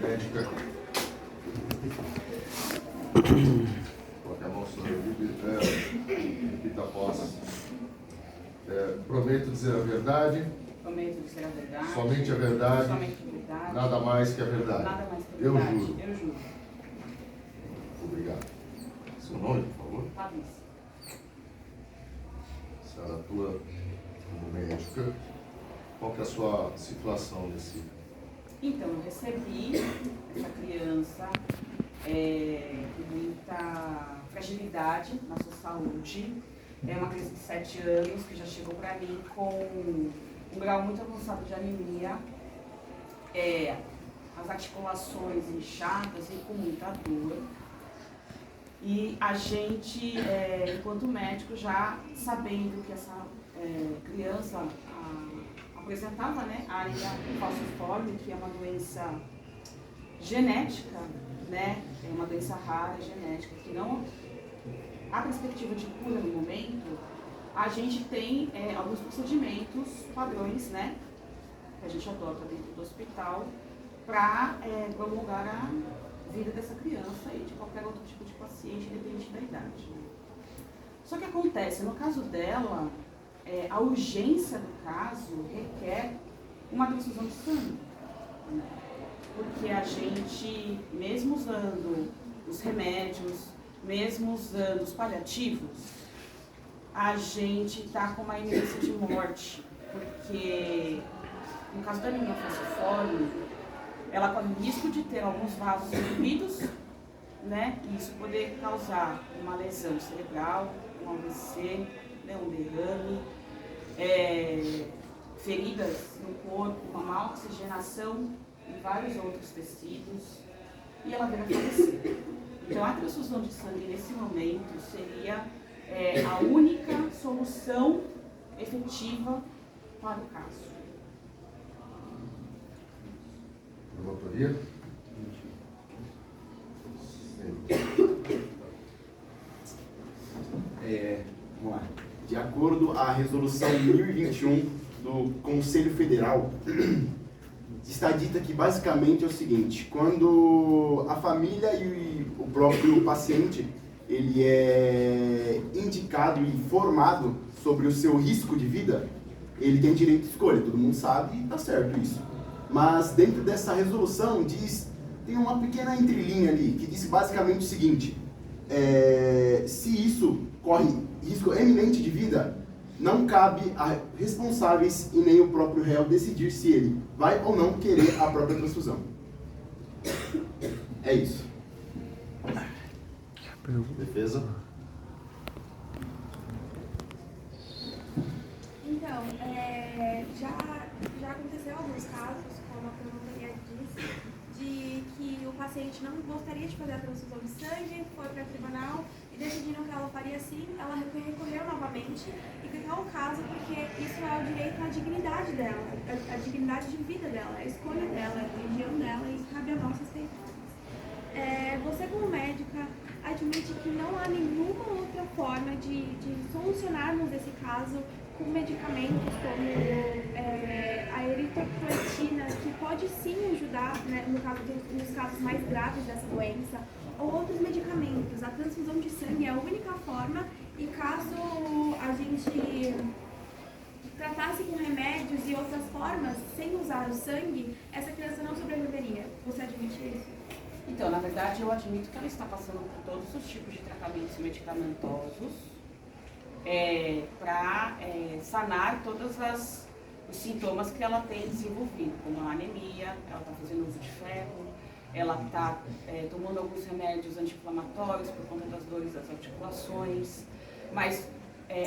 médica. Coloque a mão sobre o ouvido, repita após. Prometo dizer a verdade. Prometo dizer a verdade. Somente a verdade. Somente a verdade. Nada mais que a verdade. Nada mais que a verdade. Eu juro. Eu juro. Obrigado. Seu nome, por favor? Patrícia. A senhora atua como médica. Qual que é a sua situação nesse? Então, eu recebi essa criança com muita fragilidade na sua saúde. É uma criança de 7 anos que já chegou para mim com um grau muito avançado de anemia, as articulações inchadas e com muita dor. E a gente, enquanto médico, já sabendo que essa criança apresentava, né, a anemia falciforme, que é uma doença genética, né, é uma doença rara, genética, que não há perspectiva de cura no momento, a gente tem alguns procedimentos, padrões, né, que a gente adota dentro do hospital para prolongar a vida dessa criança e de qualquer outro tipo de paciente, independente da idade. Só que acontece, no caso dela, a urgência do caso requer uma transfusão de sangue, né? Porque a gente, mesmo usando os remédios, mesmo usando os paliativos, a gente está com uma iminência de morte, porque no caso da anemia falciforme, ela corre o risco de ter alguns vasos entupidos, né? E isso poder causar uma lesão cerebral, um AVC, né? Um derrame, feridas no corpo, uma má oxigenação em vários outros tecidos, e ela vir a falecer. Então, a transfusão de sangue nesse momento seria a única solução efetiva para o caso. Promotoria? Vamos lá. De acordo à resolução 1021 do Conselho Federal, está dita que basicamente é o seguinte: quando a família e o próprio paciente ele é indicado e informado sobre o seu risco de vida, ele tem direito de escolha, todo mundo sabe e está certo isso. Mas dentro dessa resolução tem uma pequena entrelinha ali que diz basicamente o seguinte: se isso corre risco eminente de vida, não cabe a responsáveis e nem o próprio réu decidir se ele vai ou não querer a própria transfusão. É isso. Defesa? Então, já aconteceu alguns casos, como a promotoria disse, de que o paciente não gostaria de fazer a transfusão de sangue, foi para o tribunal e decidiram que ela faria sim, ela recorreu novamente e ganhou o caso porque isso é o direito à dignidade dela, a dignidade de vida dela, a escolha dela, a religião dela e cabe a nós respeitá-las. Você como médica admite que não há nenhuma outra forma de solucionarmos esse caso com medicamentos como a eritropoetina, que pode sim ajudar, né, nos casos mais graves dessa doença, ou outros medicamentos. A transfusão de sangue é a única forma, e caso a gente tratasse com remédios e outras formas, sem usar o sangue, essa criança não sobreviveria. Você admite isso? Então, na verdade, eu admito que ela está passando por todos os tipos de tratamentos medicamentosos para sanar todos os sintomas que ela tem desenvolvido, como a anemia, ela está fazendo uso de ferro, ela está tomando alguns remédios anti-inflamatórios por conta das dores das articulações, mas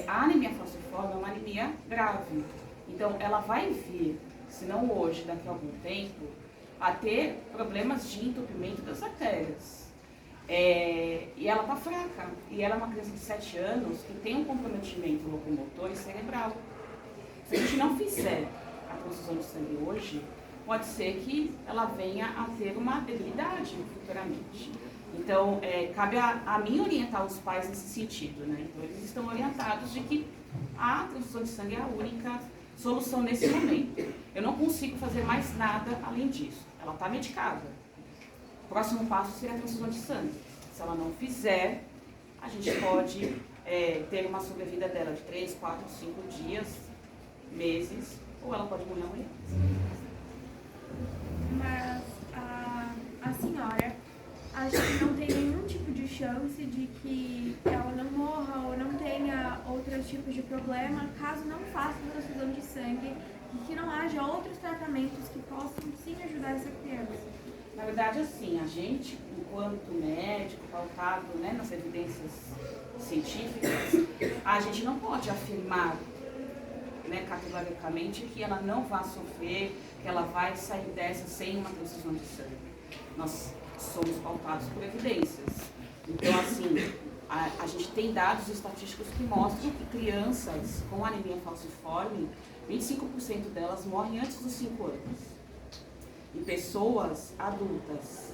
a anemia falciforme é uma anemia grave, então ela vai vir, se não hoje, daqui a algum tempo, a ter problemas de entupimento das artérias. E ela está fraca, e ela é uma criança de 7 anos que tem um comprometimento locomotor e cerebral. Se a gente não fizer a transfusão de sangue hoje, pode ser que ela venha a ter uma debilidade futuramente. Então, cabe a mim orientar os pais nesse sentido, né? Então, eles estão orientados de que a transfusão de sangue é a única solução nesse momento. Eu não consigo fazer mais nada além disso. Ela está medicada. próximo passo seria a transfusão de sangue. Se ela não fizer, a gente pode ter uma sobrevida dela de 3, 4, 5 dias, meses, ou ela pode morrer amanhã. Mas a senhora acha que não tem nenhum tipo de chance de que ela não morra ou não tenha outros tipos de problema caso não faça transfusão de sangue e que não haja outros tratamentos que possam sim ajudar essa criança? Na verdade, assim, a gente, enquanto médico, pautado, né, nas evidências científicas, a gente não pode afirmar, né, categoricamente que ela não vai sofrer, que ela vai sair dessa sem uma transfusão de sangue. Nós somos pautados por evidências. Então, assim, a gente tem dados estatísticos que mostram que crianças com anemia falciforme, 25% delas morrem antes dos 5 anos. E pessoas adultas,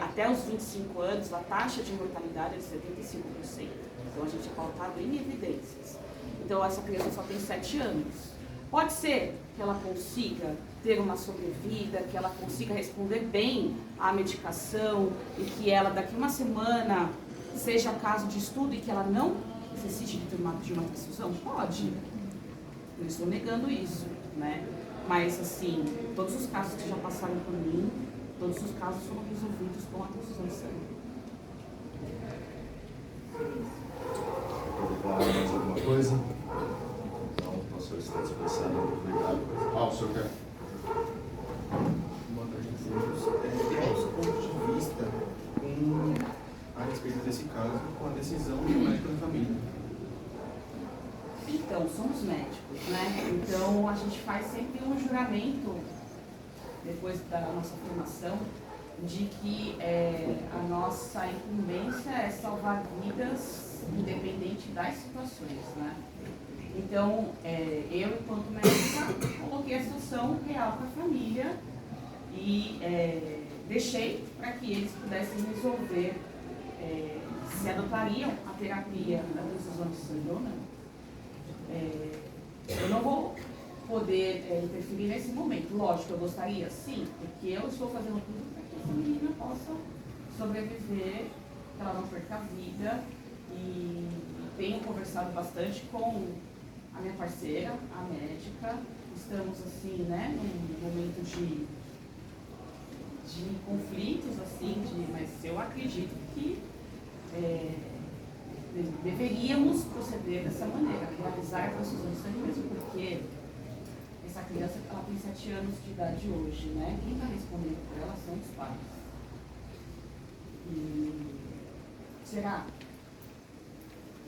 até os 25 anos, a taxa de mortalidade é de 75%. Então, a gente é pautado em evidências. Então, essa criança só tem 7 anos. Pode ser que ela consiga ter uma sobrevida, que ela consiga responder bem à medicação e que ela, daqui uma semana, seja caso de estudo e que ela não necessite de uma transfusão? Pode. Eu estou negando isso, né? Mas, assim, todos os casos que já passaram por mim, todos os casos foram resolvidos com a transfusão de sangue. Quer declarar mais alguma coisa? Então, o senhor está dispensado. Obrigado. O senhor quer? Boa tarde a todos. Qual o seu ponto de vista a respeito desse caso, com a decisão do médico da família? Então, somos médicos, né? Então, a gente faz sempre um juramento, depois da nossa formação, de que a nossa incumbência é salvar vidas, independente das situações, né? Então, eu, enquanto médica, coloquei a situação real para a família e deixei para que eles pudessem resolver se adotariam a terapia da transfusão de sangue ou não. Eu não vou poder interferir nesse momento. Lógico, eu gostaria, sim, porque eu estou fazendo tudo para que essa menina possa sobreviver, que ela não perca a vida. E tenho conversado bastante com a minha parceira, a médica. Estamos, assim, né, num momento de conflitos, assim, mas eu acredito que deveríamos proceder dessa maneira, realizar a transfusão de sangue mesmo, porque essa criança ela tem 7 anos de idade hoje, né? Quem está respondendo por ela são os pais. E será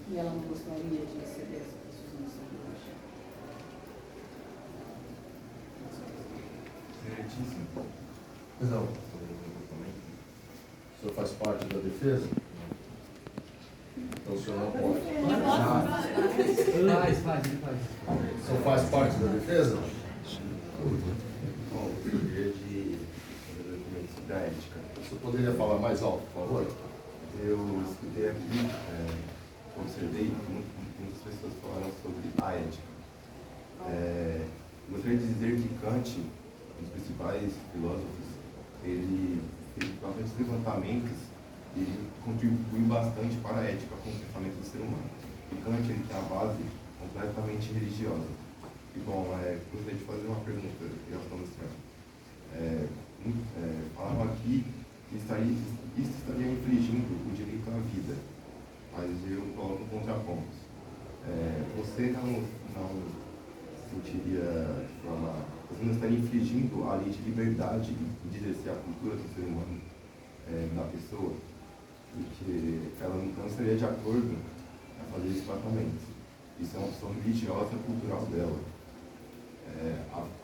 que ela não gostaria de receber essa transfusão de sangue hoje? Certíssimo. Não. O senhor faz parte da defesa? Então o senhor não pode. Faz. O senhor faz parte da defesa? Bom, eu gostaria de fazer documentos da ética. O senhor poderia falar mais alto, por favor? Eu escutei aqui, observei que muitas pessoas falaram sobre a ética. Gostaria de dizer que Kant, um dos principais filósofos, ele fez bastante levantamentos e ele contribuiu bastante para a ética como pensamento do ser humano. E Kant ele tem a base completamente religiosa. E bom, gostaria de fazer uma pergunta em relação a isso. Falaram aqui que isso estaria infringindo o direito à vida, mas eu coloco um contraponto. Você não sentiria de forma. Você não estaria infringindo a lei de liberdade de exercer a cultura do ser humano na pessoa, porque ela não estaria de acordo a fazer esse tratamento. Isso é uma opção religiosa cultural dela.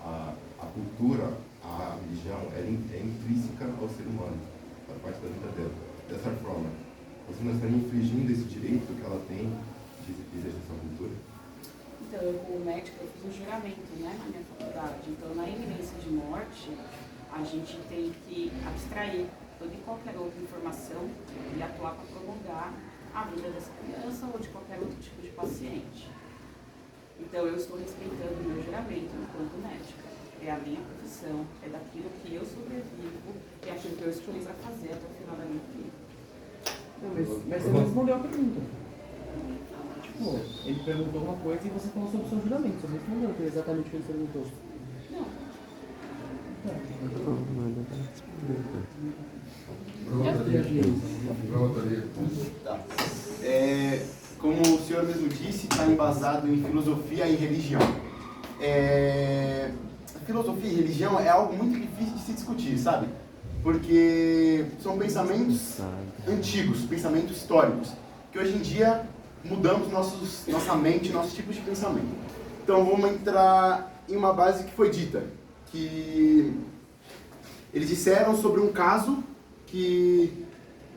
A cultura, a religião, é intrínseca ao ser humano, faz parte da vida dela. Dessa forma, você não estaria infringindo esse direito que ela tem de exercer essa cultura? Então, eu como médica, eu fiz um juramento, né, na minha faculdade. Então, na iminência de morte, a gente tem que abstrair toda e qualquer outra informação e atuar para prolongar a vida dessa criança ou de qualquer outro tipo de paciente. Então, eu estou respeitando o meu juramento enquanto médica. é a minha profissão, é daquilo que eu sobrevivo, é aquilo que eu escolhi para fazer até o final da minha vida. Não, mas você não respondeu a pergunta. Tipo, ele perguntou uma coisa e você falou sobre o seu juramento. Você não respondeu exatamente o que ele perguntou. Não. Tá. Como o senhor mesmo disse, está embasado em filosofia e religião. Filosofia e religião é algo muito difícil de se discutir, sabe? Porque são pensamentos antigos, pensamentos históricos, que hoje em dia mudamos nossa mente, nossos tipos de pensamento. Então vamos entrar em uma base que foi dita, que eles disseram sobre um caso que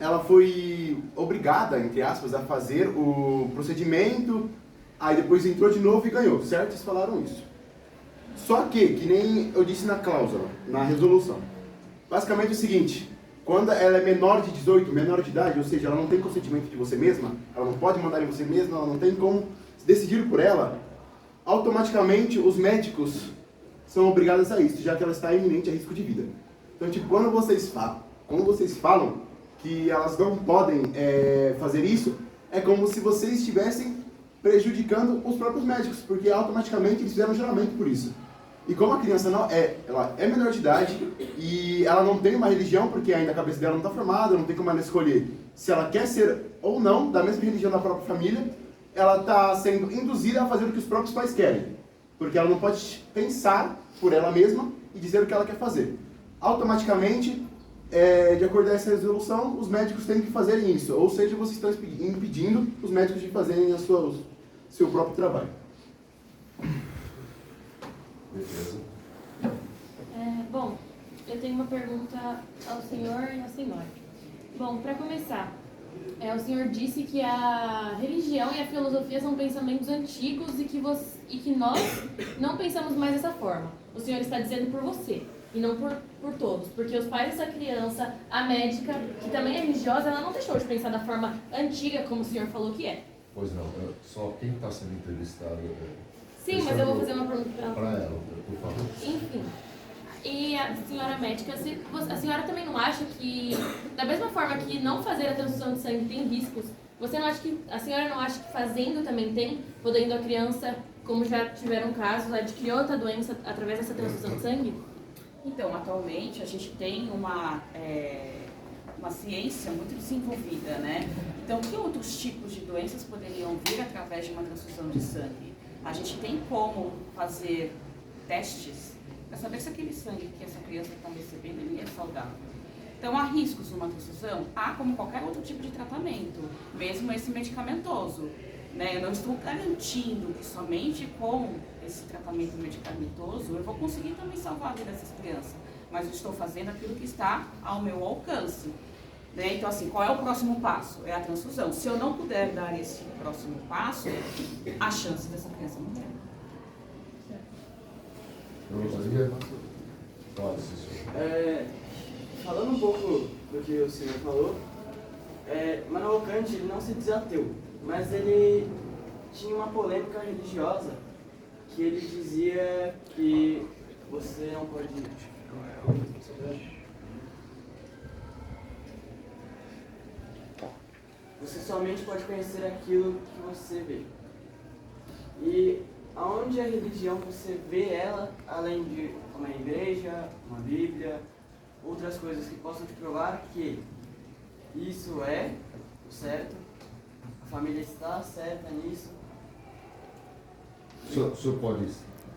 ela foi obrigada, entre aspas, a fazer o procedimento, aí depois entrou de novo e ganhou, certo? Eles falaram isso. Só que nem eu disse na cláusula, na resolução, basicamente é o seguinte: quando ela é menor de 18, menor de idade, ou seja, ela não tem consentimento de você mesma, ela não pode mandar em você mesma, ela não tem como decidir por ela, automaticamente os médicos são obrigados a isso, já que ela está iminente a risco de vida. Então, tipo, quando vocês falam que elas não podem fazer isso, é como se vocês estivessem prejudicando os próprios médicos, porque automaticamente eles fizeram um juramento por isso. E como a criança ela é menor de idade e ela não tem uma religião, porque ainda a cabeça dela não está formada, não tem como ela escolher se ela quer ser ou não da mesma religião da própria família, ela está sendo induzida a fazer o que os próprios pais querem, porque ela não pode pensar por ela mesma e dizer o que ela quer fazer. Automaticamente, de acordo com essa resolução, os médicos têm que fazer isso, ou seja, vocês estão impedindo os médicos de fazerem seu próprio trabalho. Beleza. Bom, eu tenho uma pergunta ao senhor e à senhora. Bom, para começar, o senhor disse que a religião e a filosofia são pensamentos antigos e que nós não pensamos mais dessa forma. O senhor está dizendo por você e não por todos, porque os pais dessa criança, a médica, que também é religiosa, ela não deixou de pensar da forma antiga como o senhor falou que é. Pois não, só quem está sendo entrevistado... Sim, mas eu vou fazer uma pergunta para ela, por favor. Enfim. E a senhora médica, a senhora também não acha que, da mesma forma que não fazer a transfusão de sangue tem riscos, a senhora não acha que fazendo também tem, podendo a criança, como já tiveram casos, adquirir outra doença através dessa transfusão de sangue? Então, atualmente, a gente tem uma ciência muito desenvolvida, né? Então, que outros tipos de doenças poderiam vir através de uma transfusão de sangue? A gente tem como fazer testes para saber se aquele sangue que essa criança está recebendo ele é saudável. Então, há riscos numa transfusão? Há como qualquer outro tipo de tratamento, mesmo esse medicamentoso. Né? Eu não estou garantindo que somente com esse tratamento medicamentoso eu vou conseguir também salvar a vida dessas crianças, mas eu estou fazendo aquilo que está ao meu alcance. Né? Então, assim, qual é o próximo passo? É a transfusão. Se eu não puder dar esse próximo passo, a chance dessa criança morrer. Eu gostaria... Pode, senhor. Falando um pouco do que o senhor falou, Manuel Kant ele não se dizia ateu, mas ele tinha uma polêmica religiosa que ele dizia que você não pode... Você somente pode conhecer aquilo que você vê. E aonde a religião você vê ela, além de uma igreja, uma Bíblia, outras coisas que possam te provar que isso é o certo, a família está certa nisso. O senhor pode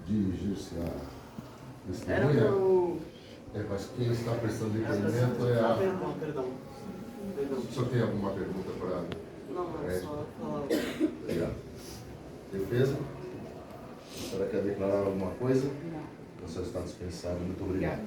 dirigir-se a Era testemunha? pro... Mas quem está prestando depoimento é a... Perdão. O senhor tem alguma pergunta para... Não, é só falar. Obrigado. Defesa? A senhora quer declarar alguma coisa? Não. O senhor está dispensado. Muito obrigado.